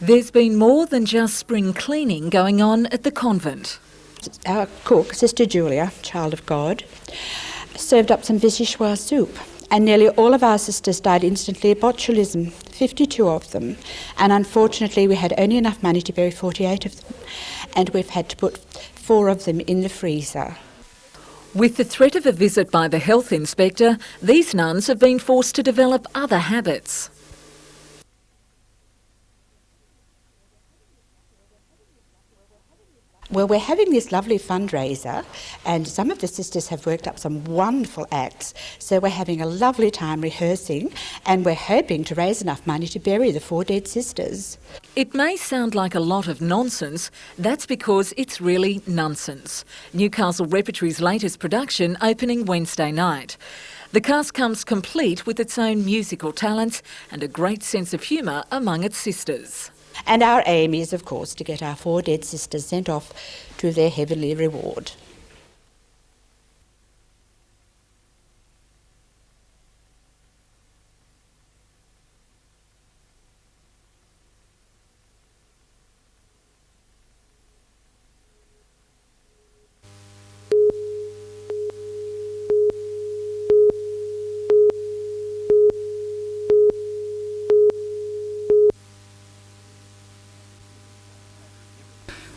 There's been more than just spring cleaning going on at the convent. Our cook, Sister Julia, child of God, served up some vichyssoise soup, and nearly all of our sisters died instantly of botulism, 52 of them, and unfortunately we had only enough money to bury 48 of them, and we've had to put 4 of them in the freezer. With the threat of a visit by the health inspector, these nuns have been forced to develop other habits. Well, we're having this lovely fundraiser, and some of the sisters have worked up some wonderful acts, so we're having a lovely time rehearsing, and we're hoping to raise enough money to bury the 4 dead sisters. It may sound like a lot of nonsense. That's because it's really nonsense. Newcastle Repertory's latest production opening Wednesday night. The cast comes complete with its own musical talents and a great sense of humour among its sisters. And our aim is, of course, to get our 4 dead sisters sent off to their heavenly reward.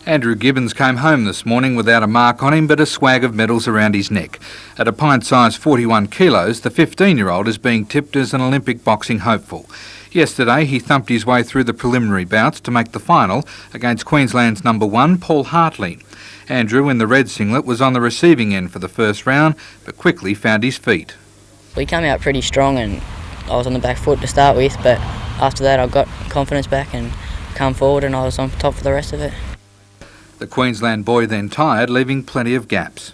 Andrew Gibbons came home this morning without a mark on him but a swag of medals around his neck. At a pint-sized 41 kilos, the 15-year-old is being tipped as an Olympic boxing hopeful. Yesterday he thumped his way through the preliminary bouts to make the final against Queensland's number 1, Paul Hartley. Andrew, in the red singlet, was on the receiving end for the first round but quickly found his feet. We came out pretty strong and I was on the back foot to start with, but after that I got confidence back and come forward and I was on top for the rest of it. The Queensland boy then tired, leaving plenty of gaps.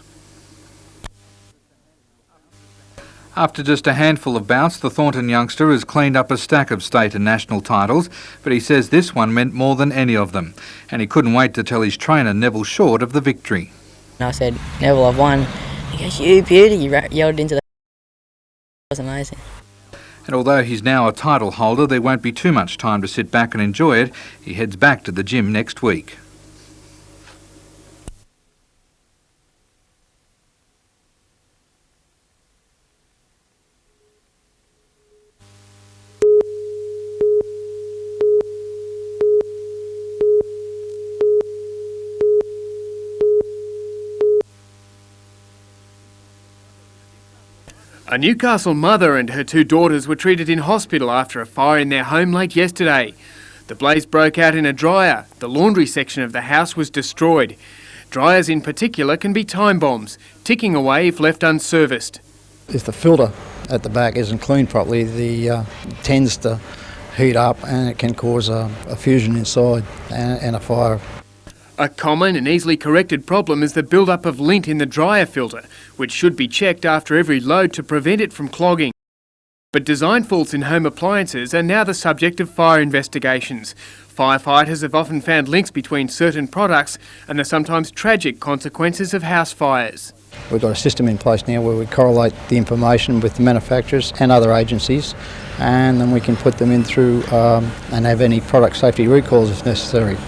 After just a handful of bouts, the Thornton youngster has cleaned up a stack of state and national titles, but he says this one meant more than any of them, and he couldn't wait to tell his trainer Neville Short of the victory. And I said, "Neville, I've won." He goes, "You beauty," he yelled into the... It was amazing. And although he's now a title holder, there won't be too much time to sit back and enjoy it. He heads back to the gym next week. A Newcastle mother and her 2 daughters were treated in hospital after a fire in their home late yesterday. The blaze broke out in a dryer. The laundry section of the house was destroyed. Dryers in particular can be time bombs, ticking away if left unserviced. If the filter at the back isn't cleaned properly, the tends to heat up and it can cause a fusion inside and a fire. A common and easily corrected problem is the build-up of lint in the dryer filter, which should be checked after every load to prevent it from clogging. But design faults in home appliances are now the subject of fire investigations. Firefighters have often found links between certain products and the sometimes tragic consequences of house fires. We've got a system in place now where we correlate the information with the manufacturers and other agencies, and then we can put them in through and have any product safety recalls if necessary.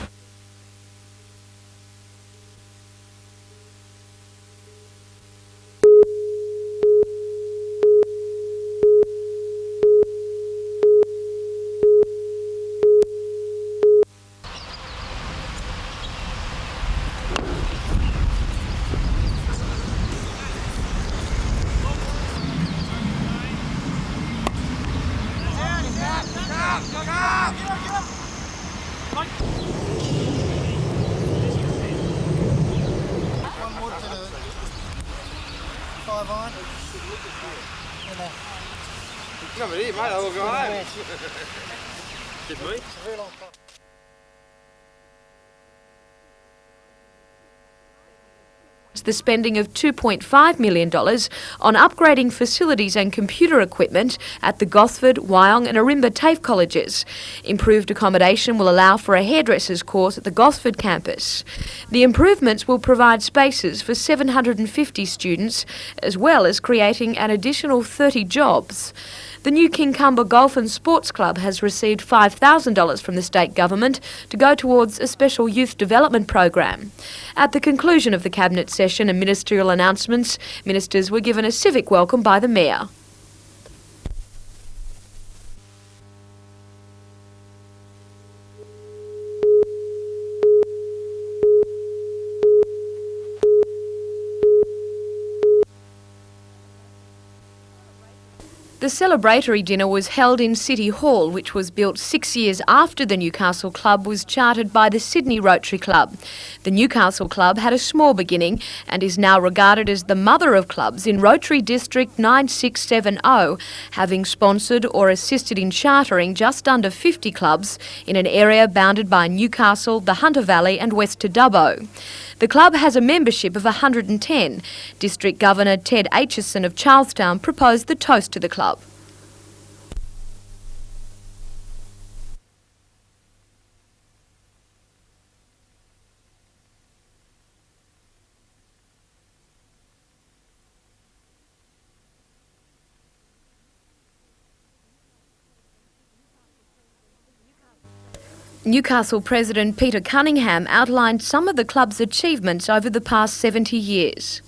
The spending of $2.5 million on upgrading facilities and computer equipment at the Gosford, Wyong and Arimba TAFE colleges. Improved accommodation will allow for a hairdresser's course at the Gosford campus. The improvements will provide spaces for 750 students, as well as creating an additional 30 jobs. The new Kincumber Golf and Sports Club has received $5,000 from the state government to go towards a special youth development program. At the conclusion of the Cabinet session and ministerial announcements, ministers were given a civic welcome by the Mayor. The celebratory dinner was held in City Hall, which was built 6 years after the Newcastle Club was chartered by the Sydney Rotary Club. The Newcastle Club had a small beginning and is now regarded as the mother of clubs in Rotary District 9670, having sponsored or assisted in chartering just under 50 clubs in an area bounded by Newcastle, the Hunter Valley and West to Dubbo. The club has a membership of 110. District Governor Ted Aitchison of Charlestown proposed the toast to the club. Newcastle President Peter Cunningham outlined some of the club's achievements over the past 70 years.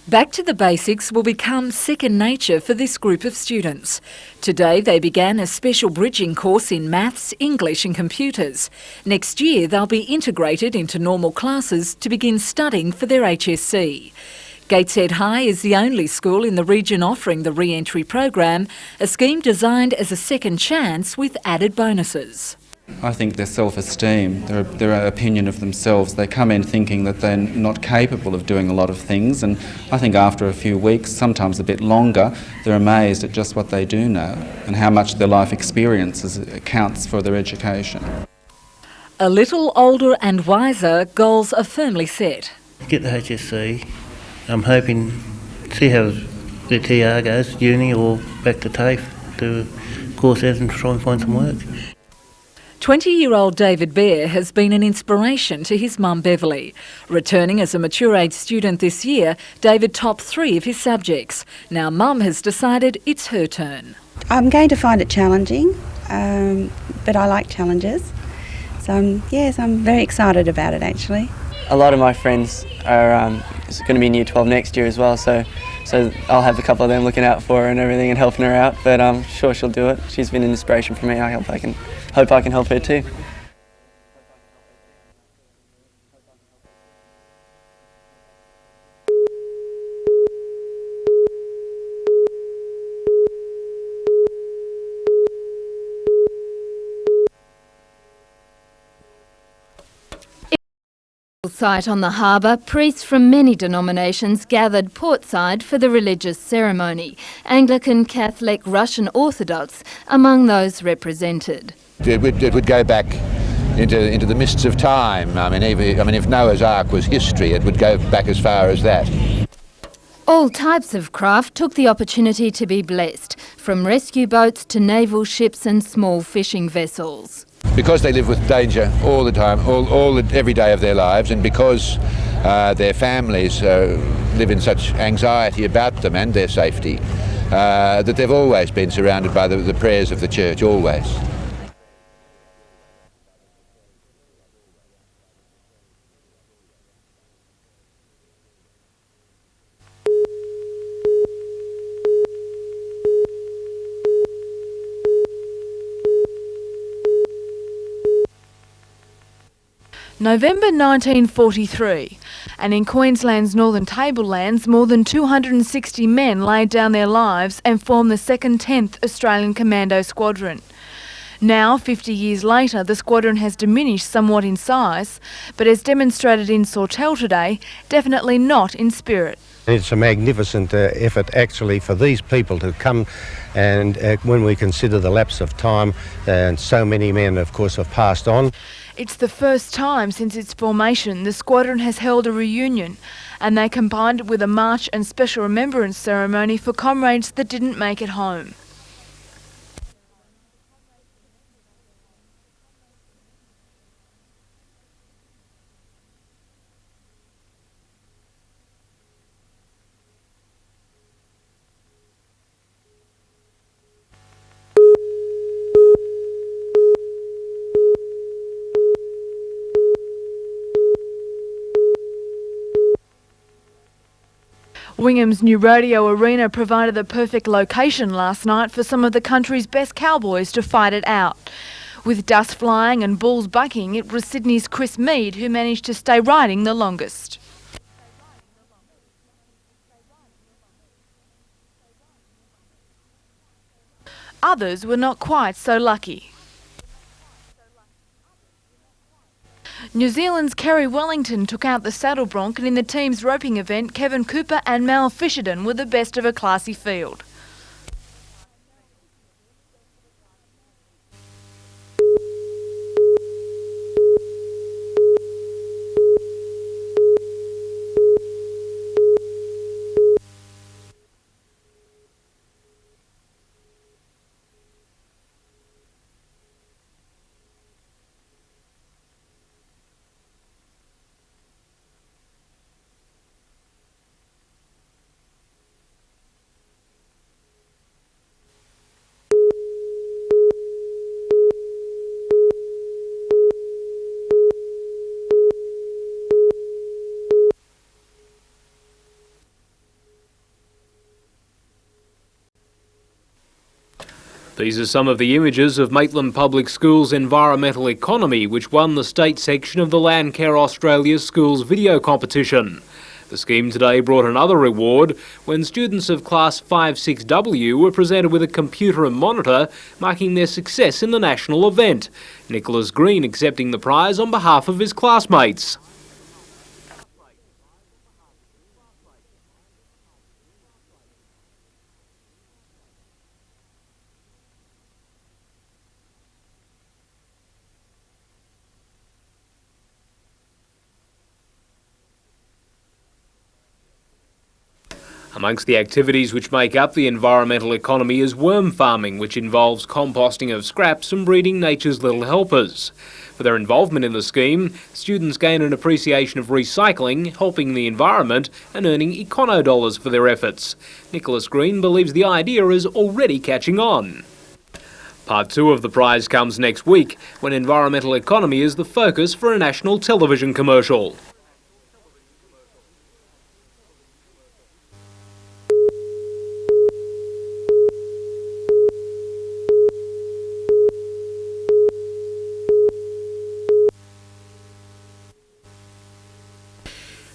Back to the basics will become second nature for this group of students. Today they began a special bridging course in maths, English and computers. Next year they'll be integrated into normal classes to begin studying for their HSC. Gateshead High is the only school in the region offering the re-entry program, a scheme designed as a second chance with added bonuses. I think their self-esteem, their opinion of themselves, they come in thinking that they're not capable of doing a lot of things, and I think after a few weeks, sometimes a bit longer, they're amazed at just what they do know and how much their life experiences counts for their education. A little older and wiser, goals are firmly set. Get the HSC. I'm hoping to see how the TR goes, uni or back to TAFE, do courses and try and find some work. 20-year-old David Bear has been an inspiration to his mum Beverly. Returning as a mature age student this year, David topped 3 of his subjects. Now mum has decided it's her turn. I'm going to find it challenging, but I like challenges. So yes, I'm very excited about it actually. A lot of my friends are going to be in Year 12 next year as well, so I'll have a couple of them looking out for her and everything and helping her out, but I'm sure she'll do it. She's been an inspiration for me. I hope I can help her too. Site on the harbour, priests from many denominations gathered portside for the religious ceremony. Anglican, Catholic, Russian Orthodox among those represented. It would go back into the mists of time. I mean, if Noah's Ark was history, it would go back as far as that. All types of craft took the opportunity to be blessed, from rescue boats to naval ships and small fishing vessels. Because they live with danger all the time, every day of their lives, and because their families live in such anxiety about them and their safety, that they've always been surrounded by the prayers of the church, always. November 1943, and in Queensland's northern tablelands, more than 260 men laid down their lives and formed the 2nd 10th Australian Commando Squadron. Now, 50 years later, the squadron has diminished somewhat in size, but as demonstrated in Sawtell today, definitely not in spirit. It's a magnificent effort actually for these people to come, and when we consider the lapse of time, and so many men of course have passed on. It's the first time since its formation the squadron has held a reunion, and they combined it with a march and special remembrance ceremony for comrades that didn't make it home. Wingham's new rodeo arena provided the perfect location last night for some of the country's best cowboys to fight it out. With dust flying and bulls bucking, it was Sydney's Chris Mead who managed to stay riding the longest. Others were not quite so lucky. New Zealand's Kerry Wellington took out the saddle bronc, and in the team's roping event, Kevin Cooper and Mal Fisherton were the best of a classy field. These are some of the images of Maitland Public Schools' environmental economy, which won the state section of the Landcare Australia Schools video competition. The scheme today brought another reward when students of Class 5-6W were presented with a computer and monitor, marking their success in the national event. Nicholas Green accepting the prize on behalf of his classmates. Amongst the activities which make up the environmental economy is worm farming, which involves composting of scraps and breeding nature's little helpers. For their involvement in the scheme, students gain an appreciation of recycling, helping the environment and earning econo-dollars for their efforts. Nicholas Green believes the idea is already catching on. Part 2 of the prize comes next week, when environmental economy is the focus for a national television commercial.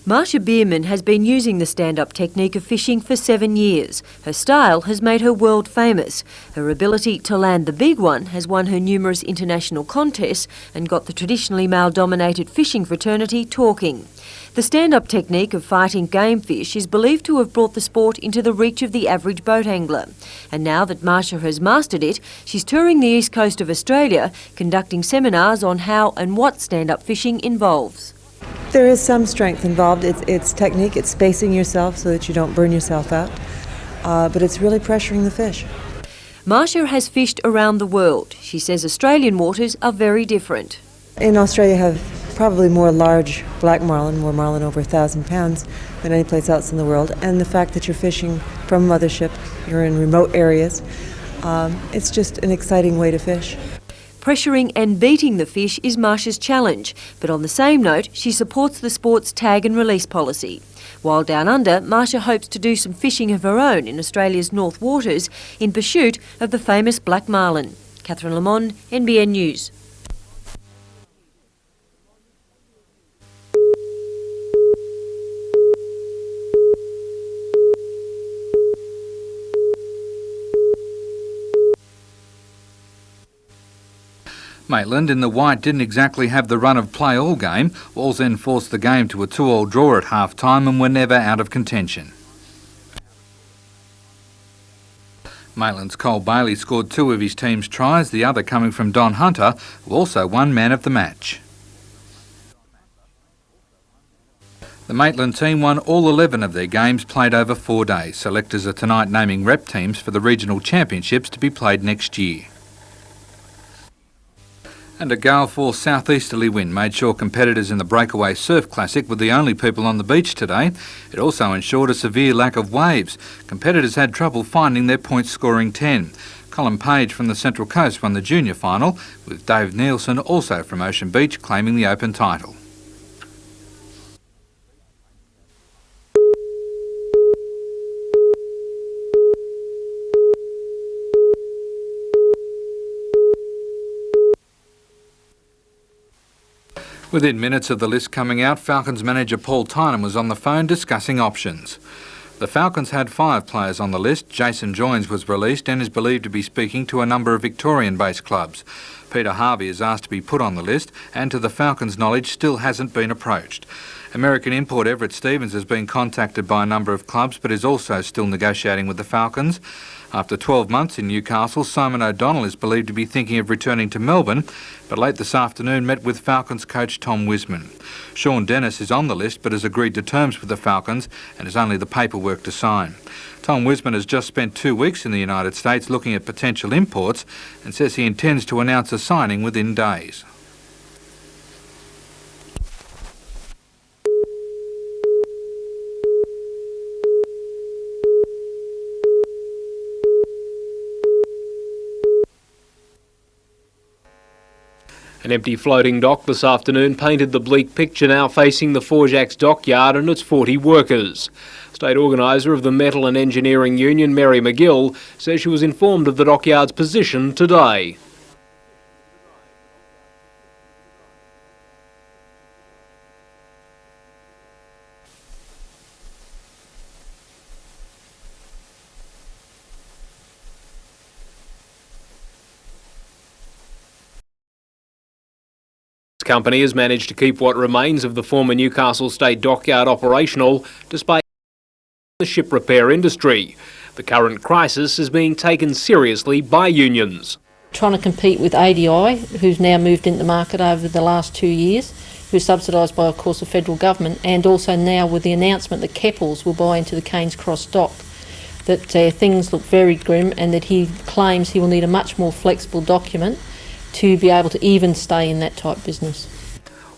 Marsha Bierman has been using the stand-up technique of fishing for 7 years. Her style has made her world famous. Her ability to land the big one has won her numerous international contests and got the traditionally male-dominated fishing fraternity talking. The stand-up technique of fighting game fish is believed to have brought the sport into the reach of the average boat angler. And now that Marsha has mastered it, she's touring the east coast of Australia, conducting seminars on how and what stand-up fishing involves. There is some strength involved. It's technique, it's spacing yourself so that you don't burn yourself out, but it's really pressuring the fish. Marsha has fished around the world. She says Australian waters are very different. In Australia you have probably more large black marlin, more marlin over 1,000 pounds than any place else in the world, and the fact that you're fishing from a mothership, you're in remote areas, it's just an exciting way to fish. Pressuring and beating the fish is Marsha's challenge, but on the same note, she supports the sport's tag and release policy. While down under, Marsha hopes to do some fishing of her own in Australia's North Waters in pursuit of the famous black marlin. Catherine Lamond, NBN News. Maitland in the white didn't exactly have the run of play all game. Wallsend forced the game to a 2-2 draw at half-time and were never out of contention. Maitland's Cole Bailey scored 2 of his team's tries, the other coming from Don Hunter, who also won man of the match. The Maitland team won all 11 of their games played over 4 days. Selectors are tonight naming rep teams for the regional championships to be played next year. And a gale force southeasterly wind made sure competitors in the Breakaway Surf Classic were the only people on the beach today. It also ensured a severe lack of waves. Competitors had trouble finding their point scoring 10. Colin Page from the Central Coast won the junior final, with Dave Nielsen also from Ocean Beach claiming the Open title. Within minutes of the list coming out, Falcons manager Paul Tynan was on the phone discussing options. The Falcons had 5 players on the list. Jason Joins was released and is believed to be speaking to a number of Victorian-based clubs. Peter Harvey is asked to be put on the list and, to the Falcons' knowledge, still hasn't been approached. American import Everett Stevens has been contacted by a number of clubs but is also still negotiating with the Falcons. After 12 months in Newcastle, Simon O'Donnell is believed to be thinking of returning to Melbourne, but late this afternoon met with Falcons coach Tom Wisman. Sean Dennis is on the list but has agreed to terms with the Falcons and has only the paperwork to sign. Tom Wisman has just spent 2 weeks in the United States looking at potential imports and says he intends to announce a signing within days. An empty floating dock this afternoon painted the bleak picture now facing the Forjax dockyard and its 40 workers. State organiser of the Metal and Engineering Union, Mary McGill, says she was informed of the dockyard's position today. The company has managed to keep what remains of the former Newcastle State dockyard operational despite the ship repair industry. The current crisis is being taken seriously by unions. Trying to compete with ADI, who's now moved into the market over the last 2 years, who's subsidised by, of course, the federal government, and also now with the announcement that Keppels will buy into the Cairns Cross dock, that things look very grim and that he claims he will need a much more flexible document to be able to even stay in that type business.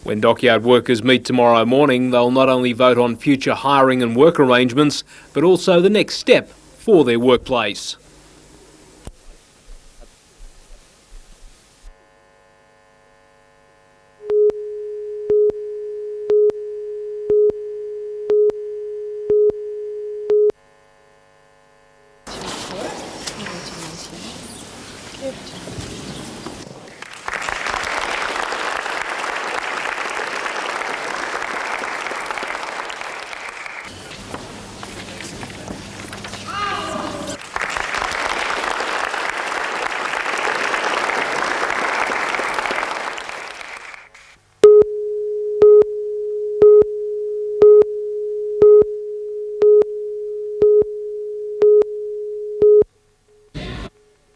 When dockyard workers meet tomorrow morning, they'll not only vote on future hiring and work arrangements, but also the next step for their workplace.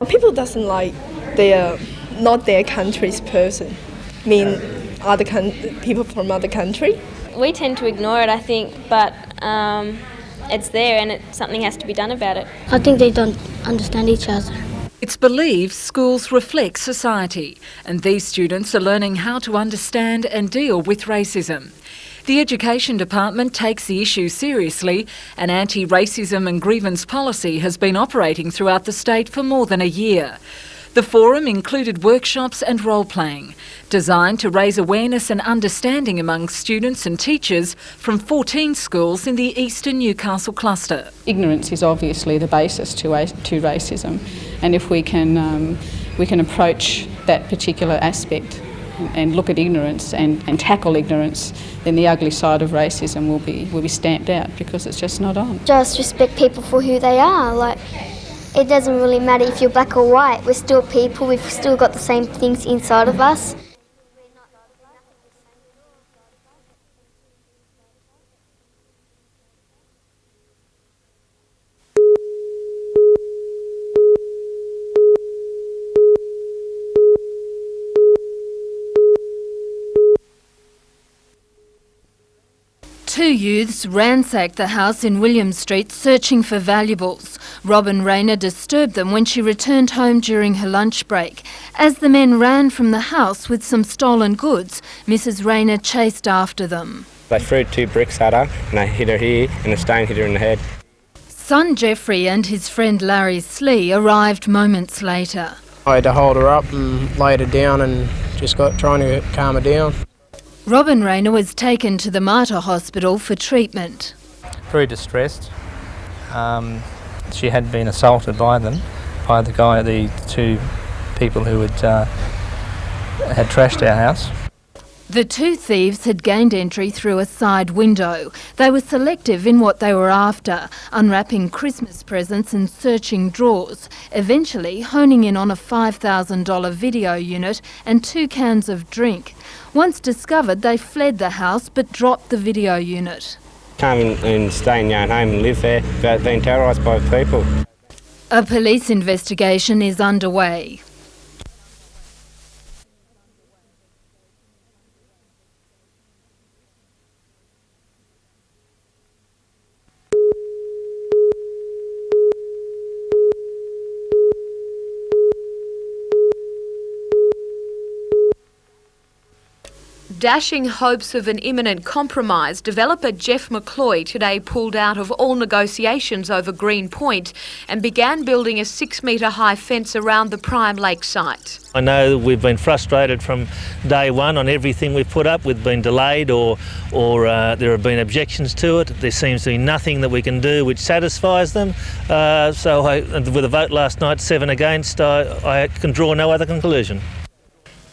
People doesn't like not their country's person, people from other country. We tend to ignore it, I think, but it's there and something has to be done about it. I think they don't understand each other. It's believed schools reflect society, and these students are learning how to understand and deal with racism. The Education Department takes the issue seriously. An anti-racism and grievance policy has been operating throughout the state for more than a year. The forum included workshops and role-playing, designed to raise awareness and understanding among students and teachers from 14 schools in the eastern Newcastle cluster. Ignorance is obviously the basis to racism, and if we can approach that particular aspect and look at ignorance and tackle ignorance, then the ugly side of racism will be stamped out because it's just not on. Just respect people for who they are. Like, It doesn't really matter if you're black or white. We're still people. We've still got the same things inside of us. Two youths ransacked the house in William Street searching for valuables. Robin Rayner disturbed them when she returned home during her lunch break. As the men ran from the house with some stolen goods, Mrs. Rayner chased after them. They threw 2 bricks at her and they hit her here and a stone hit her in the head. Son Jeffrey and his friend Larry Slee arrived moments later. I had to hold her up and laid her down and just trying to calm her down. Robin Rayner was taken to the Mater Hospital for treatment. Very distressed. She had been assaulted by them, by the 2 people who had trashed our house. The 2 thieves had gained entry through a side window. They were selective in what they were after, unwrapping Christmas presents and searching drawers, eventually honing in on a $5,000 video unit and 2 cans of drink. Once discovered, they fled the house but dropped the video unit. Come and stay in your own home and live there without being terrorised by people. A police investigation is underway. Dashing hopes of an imminent compromise, developer Jeff McCloy today pulled out of all negotiations over Green Point and began building a 6-metre high fence around the prime lake site. I know we've been frustrated from day one on everything we've put up. We've been delayed or there have been objections to it. There seems to be nothing that we can do which satisfies them. With a vote last night, 7 against, I can draw no other conclusion.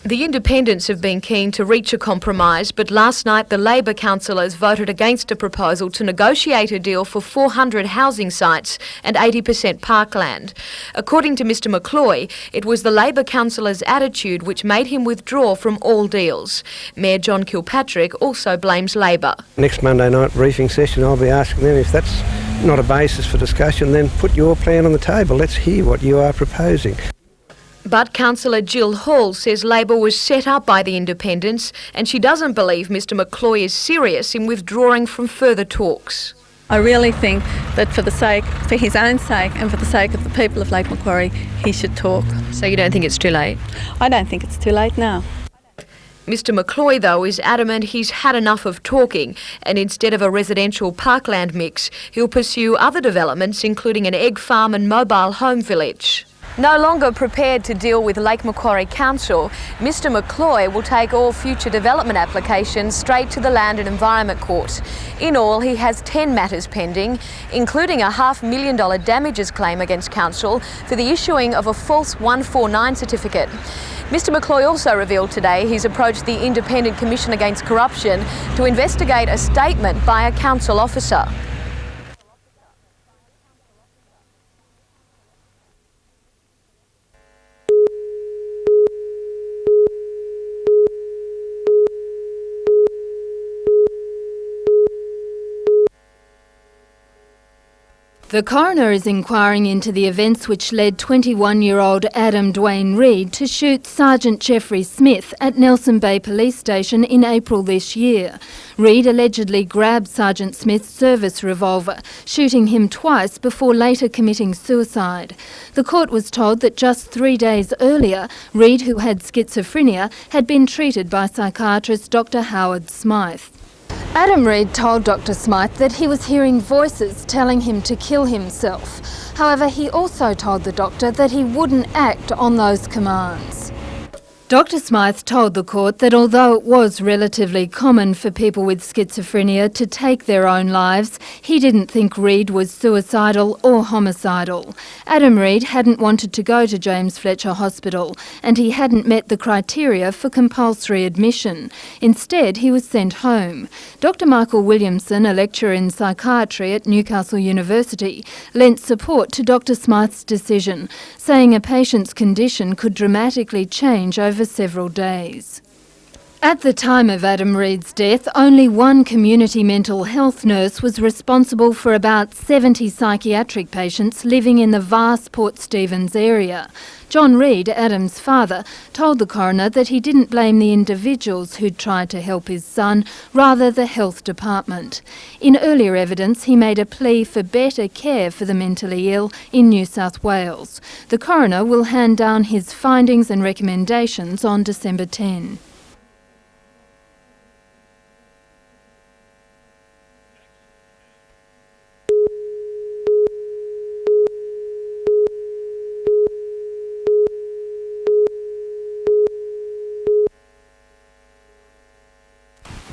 The independents have been keen to reach a compromise, but last night the Labor councillors voted against a proposal to negotiate a deal for 400 housing sites and 80% parkland. According to Mr McCloy, it was the Labor councillors' attitude which made him withdraw from all deals. Mayor John Kilpatrick also blames Labor. Next Monday night briefing session, I'll be asking them if that's not a basis for discussion, then put your plan on the table. Let's hear what you are proposing. But Councillor Jill Hall says Labor was set up by the independents and she doesn't believe Mr McCloy is serious in withdrawing from further talks. I really think that for his own sake and for the sake of the people of Lake Macquarie, he should talk. So you don't think it's too late? I don't think it's too late now. Mr McCloy, though, is adamant he's had enough of talking and instead of a residential parkland mix, he'll pursue other developments including an egg farm and mobile home village. No longer prepared to deal with Lake Macquarie Council, Mr McCloy will take all future development applications straight to the Land and Environment Court. In all, he has 10 matters pending, including a $500,000 damages claim against Council for the issuing of a false 149 certificate. Mr McCloy also revealed today he's approached the Independent Commission Against Corruption to investigate a statement by a council officer. The coroner is inquiring into the events which led 21-year-old Adam Dwayne Reid to shoot Sergeant Jeffrey Smith at Nelson Bay Police Station in April this year. Reid allegedly grabbed Sergeant Smith's service revolver, shooting him twice before later committing suicide. The court was told that just 3 days earlier, Reid, who had schizophrenia, had been treated by psychiatrist Dr. Howard Smythe. Adam Reid told Dr. Smythe that he was hearing voices telling him to kill himself. However, he also told the doctor that he wouldn't act on those commands. Dr Smythe told the court that although it was relatively common for people with schizophrenia to take their own lives, he didn't think Reid was suicidal or homicidal. Adam Reid hadn't wanted to go to James Fletcher Hospital and he hadn't met the criteria for compulsory admission. Instead, he was sent home. Dr Michael Williamson, a lecturer in psychiatry at Newcastle University, lent support to Dr Smythe's decision, saying a patient's condition could dramatically change over several days. At the time of Adam Reid's death, only one community mental health nurse was responsible for about 70 psychiatric patients living in the vast Port Stephens area. John Reid, Adam's father, told the coroner that he didn't blame the individuals who'd tried to help his son, rather the health department. In earlier evidence, he made a plea for better care for the mentally ill in New South Wales. The coroner will hand down his findings and recommendations on December 10.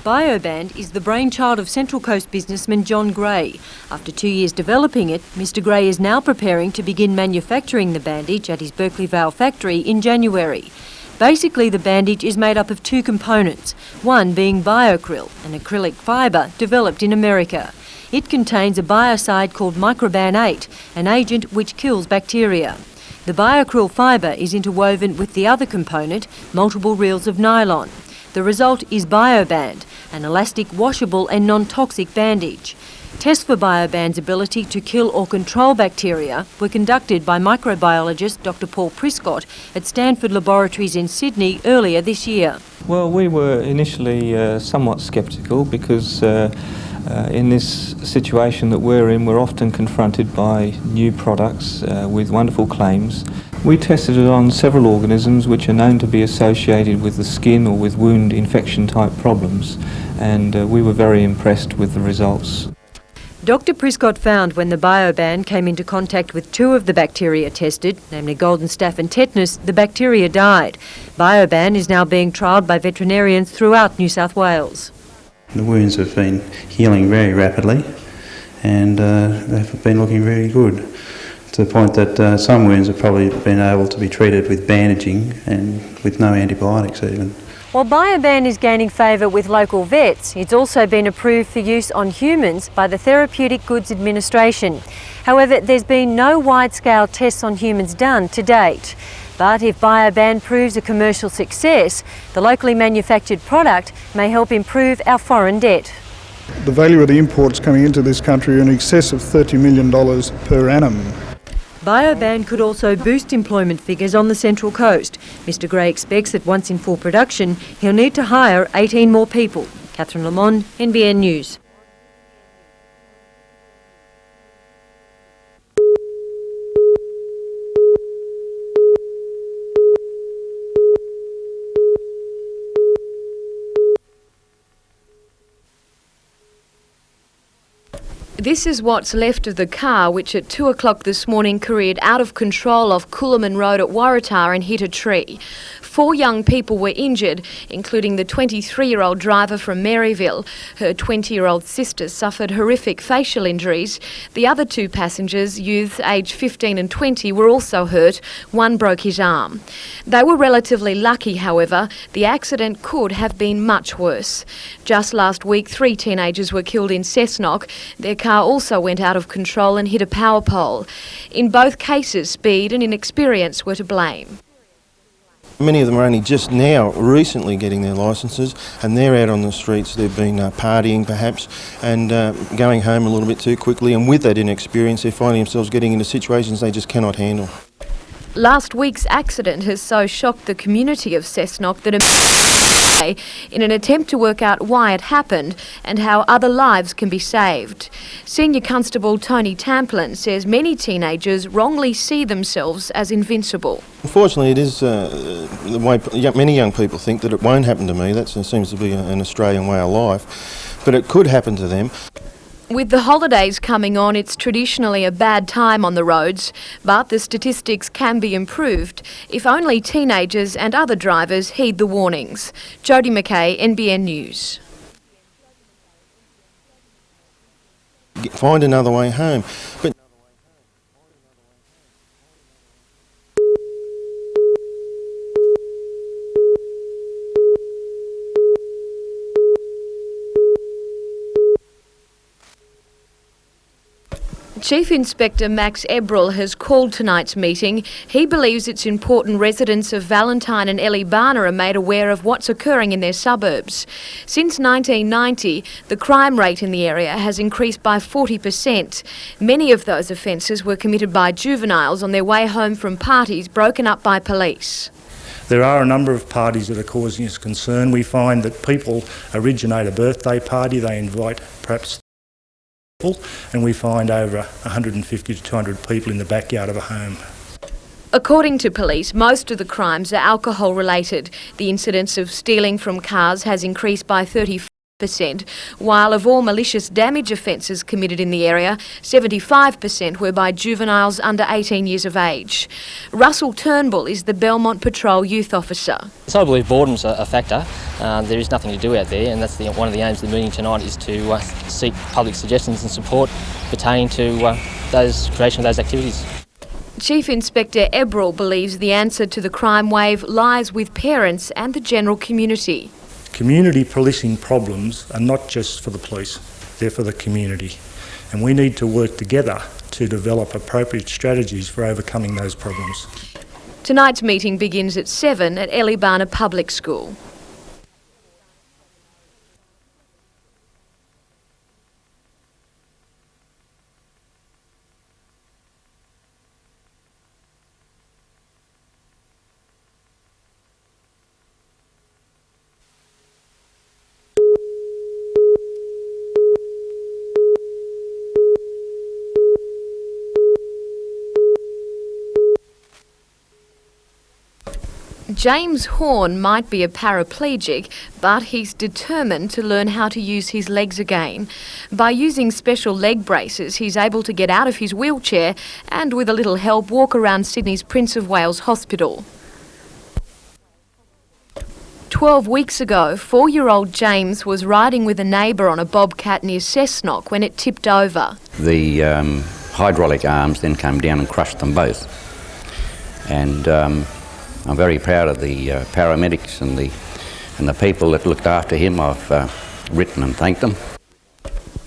BioBand is the brainchild of Central Coast businessman John Gray. After 2 years developing it, Mr Gray is now preparing to begin manufacturing the bandage at his Berkeley Vale factory in January. Basically, the bandage is made up of two components, one being BioAcryl, an acrylic fibre developed in America. It contains a biocide called Microban 8, an agent which kills bacteria. The BioAcryl fibre is interwoven with the other component, multiple reels of nylon. The result is BioBand, an elastic, washable and non-toxic bandage. Tests for BioBand's ability to kill or control bacteria were conducted by microbiologist Dr Paul Prescott at Stanford Laboratories in Sydney earlier this year. Well, we were initially somewhat sceptical because in this situation that we're in, we're often confronted by new products with wonderful claims. We tested it on several organisms which are known to be associated with the skin or with wound infection type problems, and we were very impressed with the results. Dr Prescott found when the BioBand came into contact with two of the bacteria tested, namely golden staph and tetanus, the bacteria died. BioBand is now being trialled by veterinarians throughout New South Wales. The wounds have been healing very rapidly and they've been looking really good, to the point that some wounds have probably been able to be treated with bandaging and with no antibiotics even. While BioBand is gaining favour with local vets, it's also been approved for use on humans by the Therapeutic Goods Administration. However, there's been no wide-scale tests on humans done to date. But if BioBand proves a commercial success, the locally manufactured product may help improve our foreign debt. The value of the imports coming into this country are in excess of $30 million per annum. BioBand could also boost employment figures on the Central Coast. Mr Gray expects that once in full production, he'll need to hire 18 more people. Catherine Lamond, NBN News. This is what's left of the car which at 2 o'clock this morning careered out of control off Coolaman Road at Waratah and hit a tree. 4 young people were injured, including the 23-year-old driver from Maryville. Her 20-year-old sister suffered horrific facial injuries. The other 2 passengers, youths aged 15 and 20, were also hurt. One broke his arm. They were relatively lucky, however. The accident could have been much worse. Just last week, 3 teenagers were killed in Cessnock. Their car also went out of control and hit a power pole. In both cases, speed and inexperience were to blame. Many of them are only just now, recently getting their licences, and they're out on the streets. They've been partying perhaps and going home a little bit too quickly, and with that inexperience they're finding themselves getting into situations they just cannot handle. Last week's accident has so shocked the community of Cessnock that in an attempt to work out why it happened and how other lives can be saved. Senior Constable Tony Tamplin says many teenagers wrongly see themselves as invincible. Unfortunately, it is the way many young people think, that it won't happen to me. That seems to be an Australian way of life, but it could happen to them. With the holidays coming on, it's traditionally a bad time on the roads, but the statistics can be improved if only teenagers and other drivers heed the warnings. Jodie McKay, NBN News. Find another way home. But Chief Inspector Max Ebrel has called tonight's meeting. He believes it's important residents of Valentine and Eleebana are made aware of what's occurring in their suburbs. Since 1990, the crime rate in the area has increased by 40%. Many of those offences were committed by juveniles on their way home from parties broken up by police. There are a number of parties that are causing us concern. We find that people originate a birthday party, they invite perhaps and we find over 150 to 200 people in the backyard of a home. According to police, most of the crimes are alcohol related. The incidence of stealing from cars has increased by 35%, while of all malicious damage offences committed in the area, 75% were by juveniles under 18 years of age. Russell Turnbull is the Belmont Patrol Youth Officer. So I believe boredom's a factor. There is nothing to do out there, and that's one of the aims of the meeting tonight is to seek public suggestions and support pertaining to creation of those activities. Chief Inspector Ebrel believes the answer to the crime wave lies with parents and the general community. Community policing problems are not just for the police, they're for the community. And we need to work together to develop appropriate strategies for overcoming those problems. Tonight's meeting begins at 7 at Eleebana Public School. James Horn might be a paraplegic, but he's determined to learn how to use his legs again. By using special leg braces, he's able to get out of his wheelchair and, with a little help, walk around Sydney's Prince of Wales Hospital. 12 weeks ago, 4-year-old James was riding with a neighbour on a bobcat near Cessnock when it tipped over. The hydraulic arms then came down and crushed them both. And I'm very proud of the paramedics and the people that looked after him. I've written and thanked them.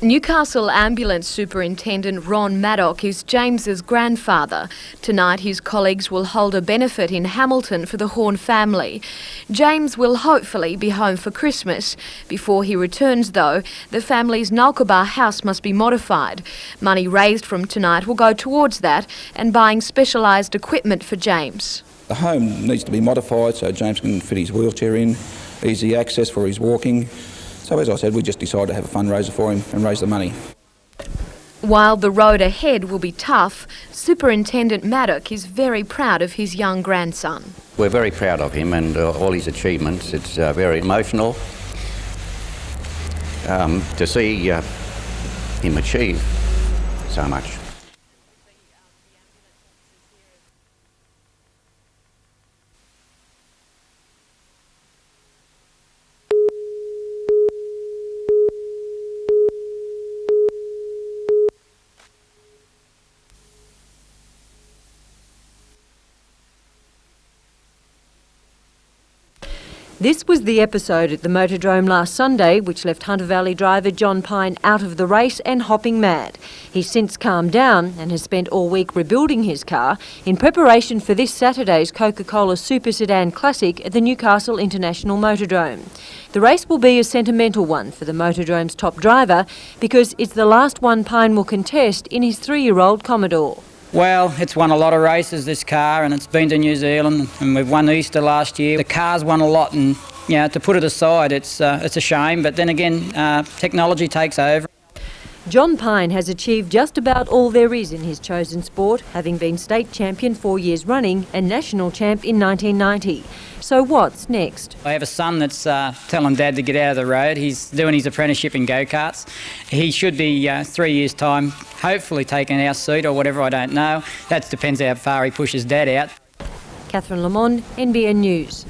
Newcastle Ambulance Superintendent Ron Maddock is James's grandfather. Tonight his colleagues will hold a benefit in Hamilton for the Horn family. James will hopefully be home for Christmas. Before he returns though, the family's Nulkaba house must be modified. Money raised from tonight will go towards that and buying specialised equipment for James. The home needs to be modified so James can fit his wheelchair in, easy access for his walking. So as I said, we just decided to have a fundraiser for him and raise the money. While the road ahead will be tough, Superintendent Maddock is very proud of his young grandson. We're very proud of him and all his achievements. It's very emotional to see him achieve so much. This was the episode at the Motordrome last Sunday which left Hunter Valley driver John Pine out of the race and hopping mad. He's since calmed down and has spent all week rebuilding his car in preparation for this Saturday's Coca-Cola Super Sedan Classic at the Newcastle International Motordrome. The race will be a sentimental one for the Motordrome's top driver because it's the last one Pine will contest in his 3-year-old Commodore. Well, it's won a lot of races, this car, and it's been to New Zealand, and we've won Easter last year. The car's won a lot, and to put it aside, it's a shame. But then again, technology takes over. John Pine has achieved just about all there is in his chosen sport, having been state champion 4 years running and national champ in 1990. So what's next? I have a son that's telling Dad to get out of the road. He's doing his apprenticeship in go-karts. He should be 3 years' time, hopefully taking our seat or whatever, I don't know. That depends how far he pushes Dad out. Catherine Lamond, NBN News.